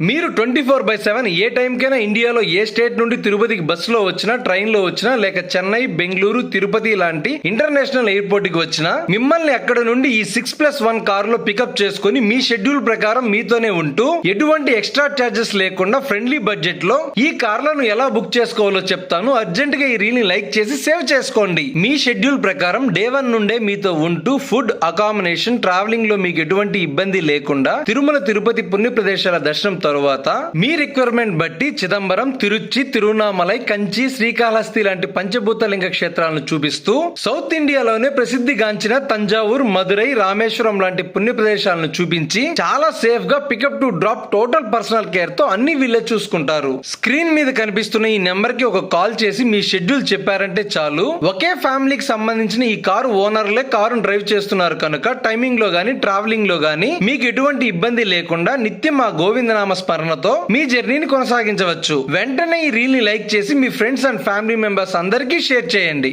మీరు 24/7 ఏ టైంకైనా ఇండియాలో ఏ స్టేట్ నుండి తిరుపతికి బస్సులో వచ్చినా, ట్రైన్లో వచ్చినా, లేక చెన్నై, బెంగళూరు, తిరుపతి లాంటి ఇంటర్నేషనల్ ఎయిర్పోర్ట్ కి వచ్చినా మిమ్మల్ని అక్కడ నుండి ఈ 6+1 కారులో పికప్ చేసుకుని మీ షెడ్యూల్ ప్రకారం మీతోనే ఉంటూ ఎటువంటి ఎక్స్ట్రా చార్జెస్ లేకుండా ఫ్రెండ్లీ బడ్జెట్ లో ఈ కార్లను ఎలా బుక్ చేసుకోవాలో చెప్తాను. అర్జెంట్ గా ఈ రీల్ ని లైక్ చేసి సేవ్ చేసుకోండి. మీ షెడ్యూల్ ప్రకారం డే 1 నుండే మీతో ఉంటూ ఫుడ్, అకామిడేషన్, ట్రావెలింగ్ లో మీకు ఎటువంటి ఇబ్బంది లేకుండా తిరుమల, తిరుపతి పుణ్య ప్రదేశాల దర్శనం తరువాత మీ రిక్వైర్మెంట్ బట్టి చిదంబరం, తిరుచి, తిరువణామలై, కంచి, శ్రీకాళహస్తి లాంటి పంచభూత లింగ క్షేత్రాలను చూపిస్తూ సౌత్ ఇండియాలోనే ప్రసిద్ధిగాంచిన తంజావూర్, మదురై, రామేశ్వరం లాంటి పుణ్య ప్రదేశాలను చూపించి చాలా సేఫ్ గా pickup to drop total personal care తో అన్ని వీళ్ళే చూసుకుంటారు. స్క్రీన్ మీద కనిపిస్తున్న ఈ నెంబర్ కి ఒక కాల్ చేసి మీ షెడ్యూల్ చెప్పారంటే చాలు. ఒకే ఫ్యామిలీకి సంబంధించిన ఈ కారు ఓనర్లే కారును డ్రైవ్ చేస్తున్నారు కనుక టైమింగ్ లో గానీ, ట్రావెలింగ్ లో గానీ మీకు ఎటువంటి ఇబ్బంది లేకుండా నిత్యం ఆ గోవిందనామ స్మరణతో మీ జర్నీని కొనసాగించవచ్చు. వెంటనే ఈ రీల్ ని లైక్ చేసి మీ ఫ్రెండ్స్ అండ్ ఫ్యామిలీ మెంబర్స్ అందరికీ షేర్ చేయండి.